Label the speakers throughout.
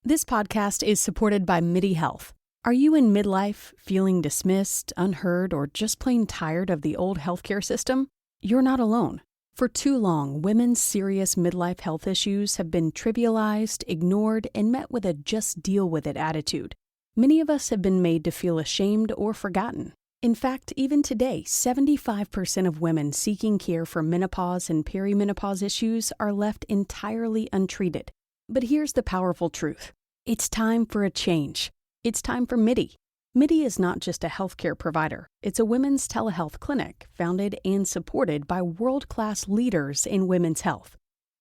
Speaker 1: This podcast is supported by MIDI Health. Are you in midlife, feeling dismissed, unheard, or just plain tired of the old healthcare system? You're not alone. For too long, women's serious midlife health issues have been trivialized, ignored, and met with a just deal with it attitude. Many of us have been made to feel ashamed or forgotten. In fact, even today, 75% of women seeking care for menopause and perimenopause issues are left entirely untreated. But here's the powerful truth. It's time for a change. It's time for MIDI. MIDI is not just a healthcare provider. It's a women's telehealth clinic founded and supported by world-class leaders in women's health.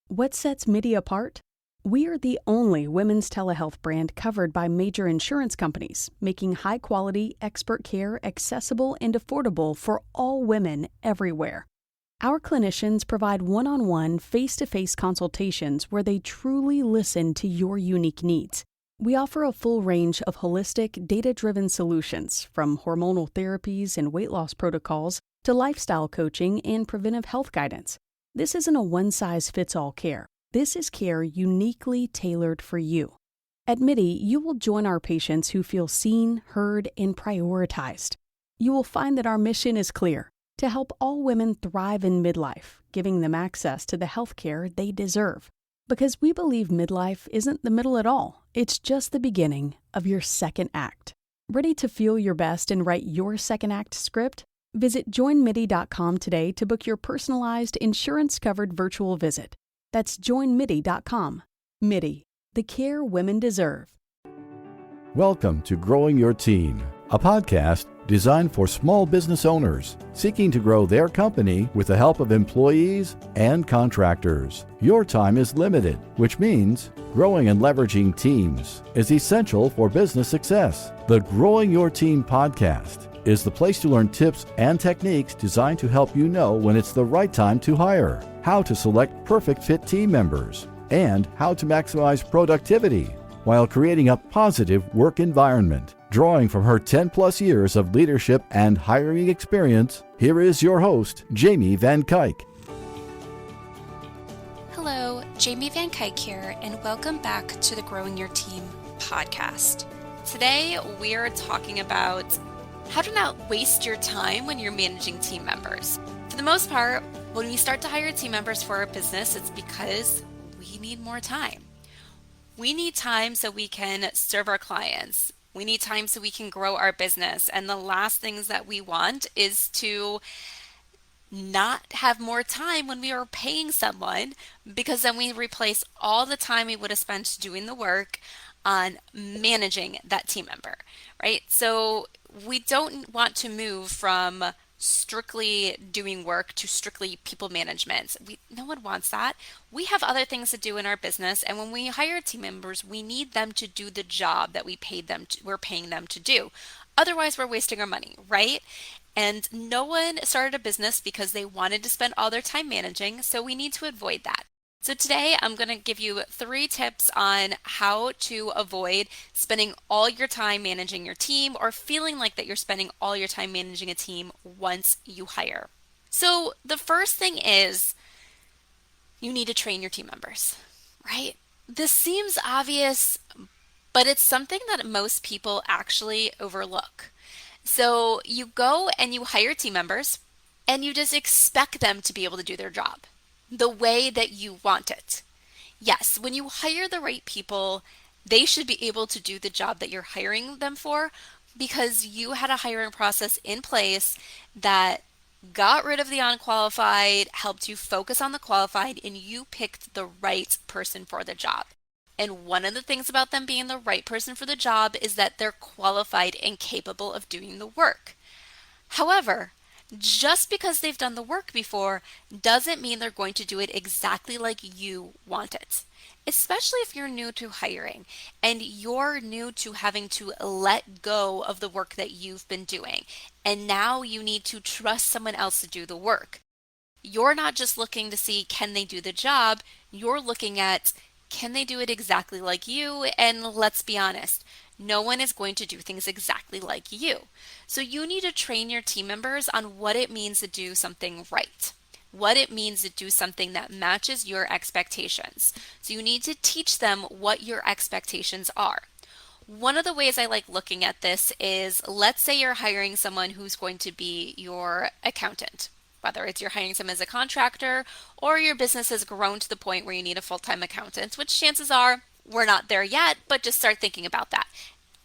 Speaker 1: What sets MIDI apart? We are the only women's telehealth brand covered by major insurance companies, making high-quality, expert care accessible and affordable for all women everywhere. Our clinicians provide one-on-one, face-to-face consultations where they truly listen to your unique needs. We offer a full range of holistic, data-driven solutions, from hormonal therapies and weight loss protocols to lifestyle coaching and preventive health guidance. This isn't a one-size-fits-all care. This is care uniquely tailored for you. At MIDI, you will join our patients who feel seen, heard, and prioritized. You will find that our mission is clear: to help all women thrive in midlife, giving them access to the health care they deserve. Because we believe midlife isn't the middle at all. It's just the beginning of your second act. Ready to feel your best and write your second act script? Visit joinmidi.com today to book your personalized, insurance-covered virtual visit. That's joinmidi.com. MIDI, the care women deserve.
Speaker 2: Welcome to Growing Your Team, a podcast designed for small business owners seeking to grow their company with the help of employees and contractors. Your time is limited, which means growing and leveraging teams is essential for business success. The Growing Your Team podcast is the place to learn tips and techniques designed to help you know when it's the right time to hire, how to select perfect fit team members, and how to maximize productivity while creating a positive work environment. Drawing from her 10-plus years of leadership and hiring experience, here is your host, Jamie Van Kuyk.
Speaker 3: Hello, Jamie Van Kuyk here, and welcome back to the Growing Your Team podcast. Today, we are talking about how to not waste your time when you're managing team members. For the most part, when we start to hire team members for our business, it's because we need more time. We need time so we can serve our clients. We need time so we can grow our business. And the last things that we want is to not have more time when we are paying someone, because then we replace all the time we would have spent doing the work on managing that team member, right? So we don't want to move from strictly doing work to strictly people management. No one wants that. We have other things to do in our business, and when we hire team members, we need them to do the job that we're paying them to do. Otherwise, we're wasting our money, right? And no one started a business because they wanted to spend all their time managing, so we need to avoid that. So today I'm going to give you 3 tips on how to avoid spending all your time managing your team, or feeling like that you're spending all your time managing a team once you hire. So the first thing is you need to train your team members, right? This seems obvious, but it's something that most people actually overlook. So you go and you hire team members and you just expect them to be able to do their job the way that you want it. Yes, when you hire the right people, they should be able to do the job that you're hiring them for, because you had a hiring process in place that got rid of the unqualified, helped you focus on the qualified, and you picked the right person for the job. And one of the things about them being the right person for the job is that they're qualified and capable of doing the work. However, just because they've done the work before doesn't mean they're going to do it exactly like you want it. Especially if you're new to hiring and you're new to having to let go of the work that you've been doing. And now you need to trust someone else to do the work. You're not just looking to see, can they do the job? You're looking at, can they do it exactly like you? And let's be honest, no one is going to do things exactly like you. So you need to train your team members on what it means to do something right. what it means to do something that matches your expectations. So you need to teach them what your expectations are. One of the ways I like looking at this is, let's say you're hiring someone who's going to be your accountant. Whether it's you're hiring someone as a contractor or your business has grown to the point where you need a full-time accountant, which chances are we're not there yet, but just start thinking about that.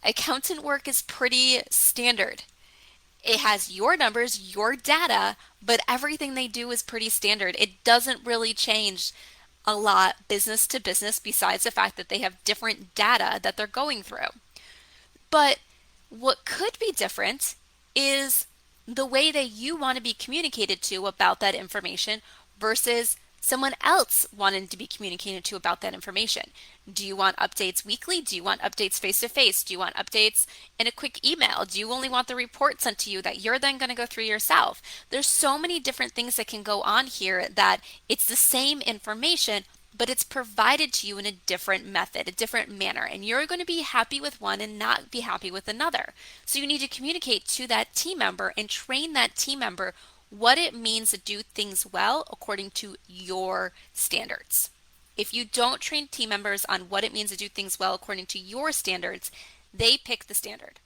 Speaker 3: Accountant work is pretty standard. It has your numbers, your data, but everything they do is pretty standard. It doesn't really change a lot business to business besides the fact that they have different data that they're going through. But what could be different is the way that you want to be communicated to about that information versus someone else wanting to be communicated to about that information. Do you want updates weekly? Do you want updates face to face? Do you want updates in a quick email? Do you only want the report sent to you that you're then going to go through yourself? There's so many different things that can go on here that it's the same information, but it's provided to you in a different method, a different manner, and you're going to be happy with one and not be happy with another. So you need to communicate to that team member and train that team member what it means to do things well according to your standards. If you don't train team members on what it means to do things well according to your standards, they pick the standard.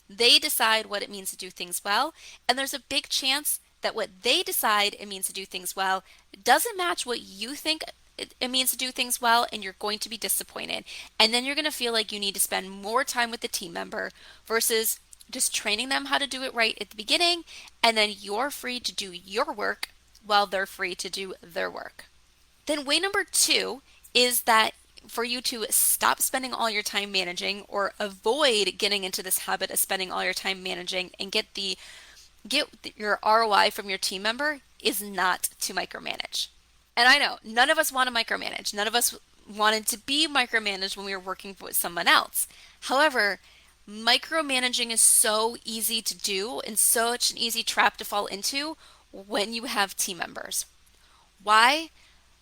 Speaker 3: They decide what it means to do things well, and there's a big chance that what they decide it means to do things well doesn't match what you think it means to do things well, and you're going to be disappointed. And then you're going to feel like you need to spend more time with the team member versus just training them how to do it right at the beginning, and then you're free to do your work while they're free to do their work. Then way number 2 is that for you to stop spending all your time managing or avoid getting into this habit of spending all your time managing and get your ROI from your team member is not to micromanage. And I know none of us want to micromanage. None of us wanted to be micromanaged when we were working with someone else. However, micromanaging is so easy to do and such an easy trap to fall into when you have team members. Why?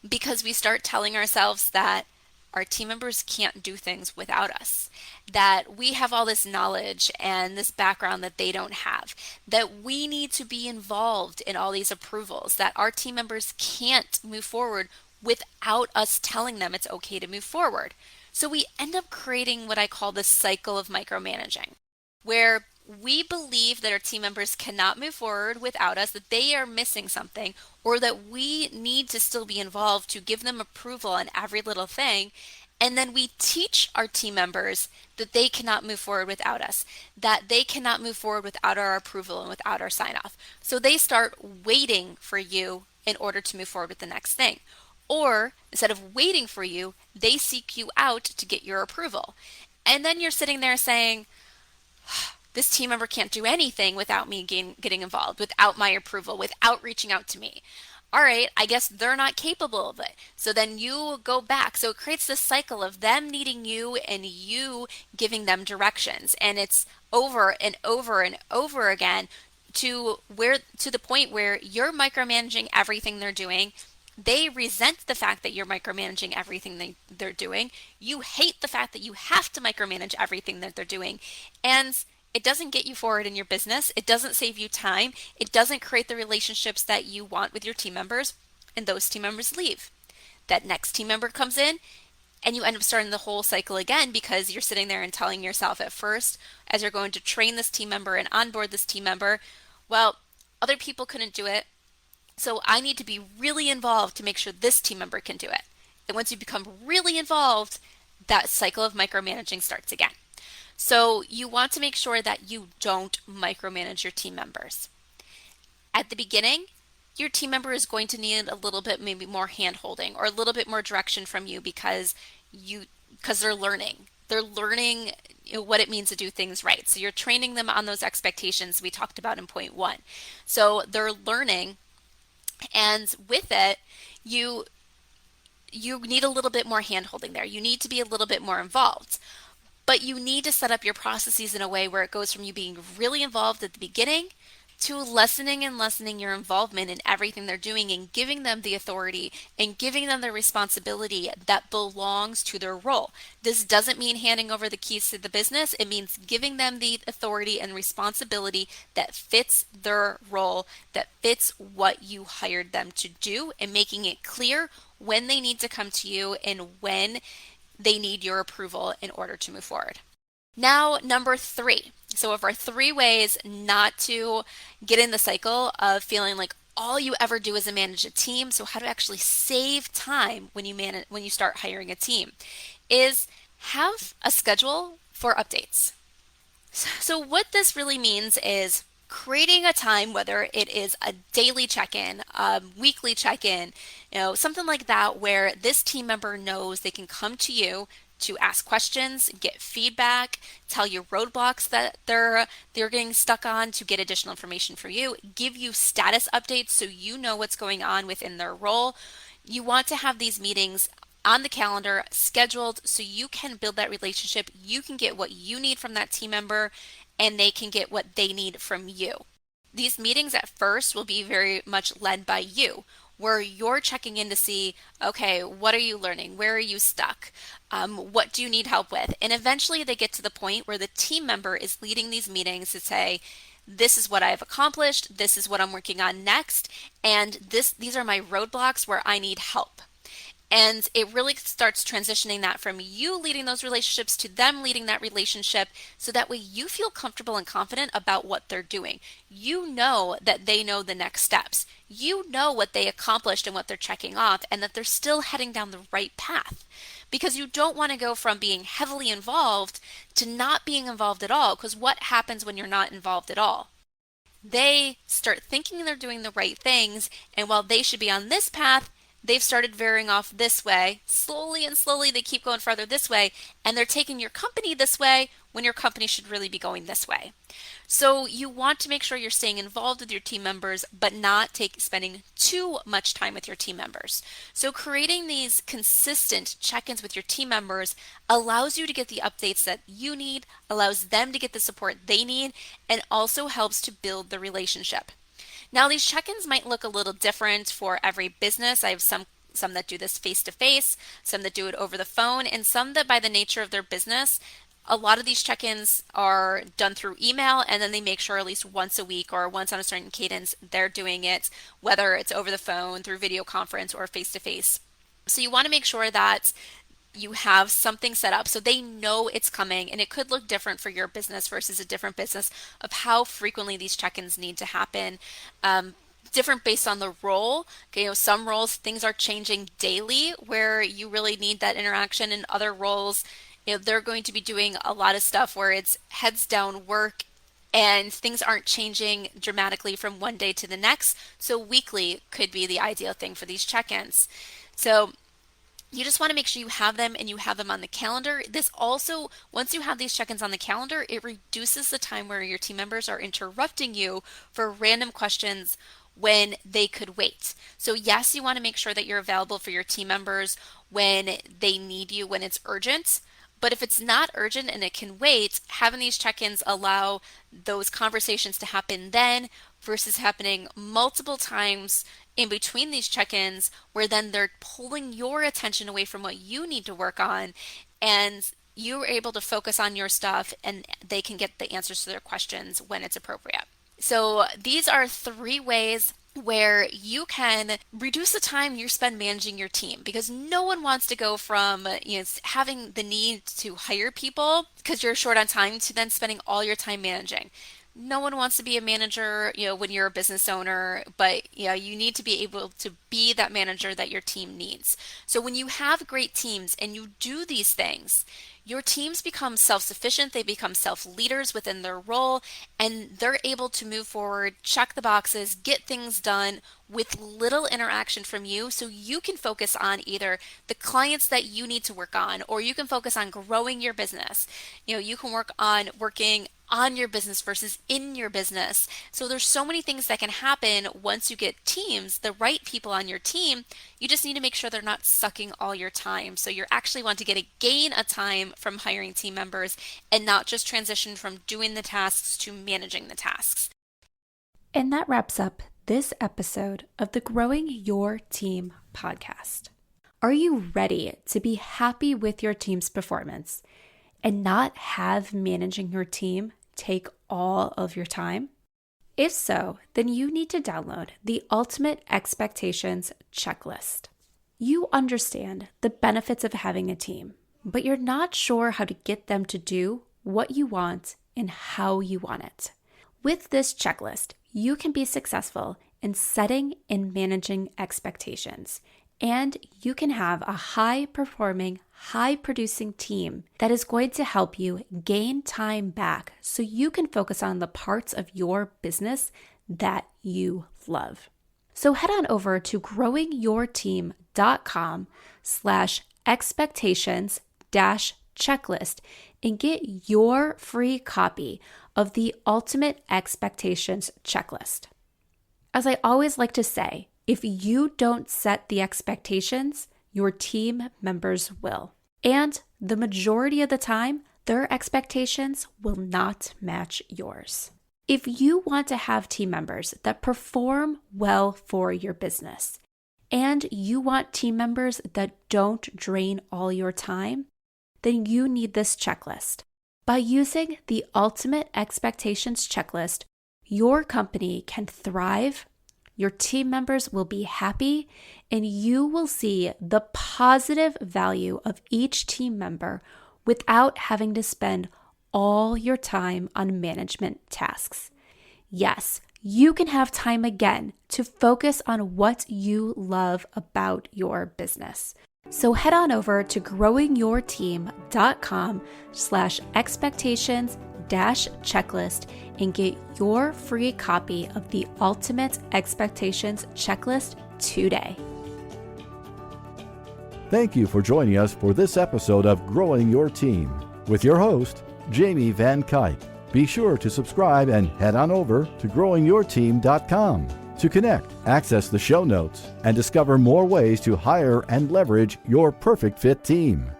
Speaker 3: Because we start telling ourselves that our team members can't do things without us, that we have all this knowledge and this background that they don't have, that we need to be involved in all these approvals, that our team members can't move forward without us telling them it's okay to move forward. So we end up creating what I call the cycle of micromanaging, where we believe that our team members cannot move forward without us, that they are missing something, or that we need to still be involved to give them approval on every little thing. And then we teach our team members that they cannot move forward without us, that they cannot move forward without our approval and without our sign off. So they start waiting for you in order to move forward with the next thing. Or instead of waiting for you, they seek you out to get your approval. And then you're sitting there saying, this team member can't do anything without me getting involved, without my approval, without reaching out to me. All right, I guess they're not capable of it. So then you go back. So it creates this cycle of them needing you and you giving them directions. And it's over and over and over again to the point where you're micromanaging everything they're doing. They resent the fact that you're micromanaging everything they're doing. You hate the fact that you have to micromanage everything that they're doing. And it doesn't get you forward in your business. It doesn't save you time. It doesn't create the relationships that you want with your team members. And those team members leave. That next team member comes in and you end up starting the whole cycle again because you're sitting there and telling yourself at first, as you're going to train this team member and onboard this team member, well, other people couldn't do it. So I need to be really involved to make sure this team member can do it. And once you become really involved, that cycle of micromanaging starts again. So you want to make sure that you don't micromanage your team members. At the beginning, your team member is going to need a little bit maybe more hand-holding or a little bit more direction from you because they're learning. They're learning what it means to do things right. So you're training them on those expectations we talked about in point 1. So they're learning. And with it, you need a little bit more hand-holding there. You need to be a little bit more involved. But you need to set up your processes in a way where it goes from you being really involved at the beginning to lessening and lessening your involvement in everything they're doing and giving them the authority and giving them the responsibility that belongs to their role. This doesn't mean handing over the keys to the business. It means giving them the authority and responsibility that fits their role, that fits what you hired them to do, and making it clear when they need to come to you and when they need your approval in order to move forward. Now, number 3. So of our 3 ways not to get in the cycle of feeling like all you ever do is manage a team, so how to actually save time when you start hiring a team, is have a schedule for updates. So what this really means is creating a time, whether it is a daily check-in, a weekly check-in, something like that, where this team member knows they can come to you to ask questions, get feedback, tell you roadblocks that they're getting stuck on, to get additional information for you, give you status updates so you know what's going on within their role. You want to have these meetings on the calendar, scheduled, so you can build that relationship. You can get what you need from that team member, and they can get what they need from you. These meetings at first will be very much led by you, where you're checking in to see, okay, what are you learning? Where are you stuck? What do you need help with? And eventually they get to the point where the team member is leading these meetings to say, this is what I've accomplished, this is what I'm working on next, and these are my roadblocks where I need help. And it really starts transitioning that from you leading those relationships to them leading that relationship, so that way you feel comfortable and confident about what they're doing. You know that they know the next steps. You know what they accomplished and what they're checking off, and that they're still heading down the right path. Because you don't want to go from being heavily involved to not being involved at all, because what happens when you're not involved at all? They start thinking they're doing the right things, and while they should be on this path, they've started veering off this way. Slowly and slowly, they keep going farther this way, and they're taking your company this way when your company should really be going this way. So you want to make sure you're staying involved with your team members, but not spending too much time with your team members. So creating these consistent check-ins with your team members allows you to get the updates that you need, allows them to get the support they need, and also helps to build the relationship. Now, these check-ins might look a little different for every business. I have some that do this face-to-face, some that do it over the phone, and some that, by the nature of their business, a lot of these check-ins are done through email, and then they make sure at least once a week or once on a certain cadence they're doing it, whether it's over the phone, through video conference, or face-to-face. So you want to make sure that you have something set up so they know it's coming, and it could look different for your business versus a different business of how frequently these check-ins need to happen. Different based on the role. Okay, some roles, things are changing daily where you really need that interaction, and other roles, they're going to be doing a lot of stuff where it's heads down work and things aren't changing dramatically from one day to the next. So weekly could be the ideal thing for these check-ins. So you just want to make sure you have them, and you have them on the calendar. This also, once you have these check-ins on the calendar, it reduces the time where your team members are interrupting you for random questions when they could wait. So yes, you want to make sure that you're available for your team members when they need you, when it's urgent. But if it's not urgent and it can wait, having these check-ins allow those conversations to happen then versus happening multiple times in between these check-ins, where then they're pulling your attention away from what you need to work on, and you're able to focus on your stuff, and they can get the answers to their questions when it's appropriate. So these are 3 ways where you can reduce the time you spend managing your team, because no one wants to go from having the need to hire people because you're short on time to then spending all your time managing. No one wants to be a manager, when you're a business owner, but you need to be able to be that manager that your team needs. So when you have great teams and you do these things, your teams become self-sufficient, they become self-leaders within their role, and they're able to move forward, check the boxes, get things done with little interaction from you, so you can focus on either the clients that you need to work on, or you can focus on growing your business. You can work on working on your business versus in your business. So there's so many things that can happen once you get teams, the right people on your team. You just need to make sure they're not sucking all your time. So you actually want to gain a time from hiring team members, and not just transition from doing the tasks to managing the tasks. And that wraps up this episode of the Growing Your Team podcast. Are you ready to be happy with your team's performance and not have managing your team take all of your time? If so, then you need to download the Ultimate Expectations Checklist. You understand the benefits of having a team, but you're not sure how to get them to do what you want and how you want it. With this checklist, you can be successful in setting and managing expectations, and you can have a high-performing, high-producing team that is going to help you gain time back so you can focus on the parts of your business that you love. So head on over to growingyourteam.com/expectations-checklist and get your free copy of the Ultimate Expectations Checklist. As I always like to say, if you don't set the expectations, your team members will. And the majority of the time, their expectations will not match yours. If you want to have team members that perform well for your business, and you want team members that don't drain all your time, then you need this checklist. By using the Ultimate Expectations Checklist, your company can thrive, your team members will be happy, and you will see the positive value of each team member without having to spend all your time on management tasks. Yes, you can have time again to focus on what you love about your business. So head on over to growingyourteam.com/expectations-checklist and get your free copy of the Ultimate Expectations Checklist today.
Speaker 2: Thank you for joining us for this episode of Growing Your Team with your host, Jamie Van Kuyk. Be sure to subscribe and head on over to growingyourteam.com to connect, access the show notes, and discover more ways to hire and leverage your perfect fit team.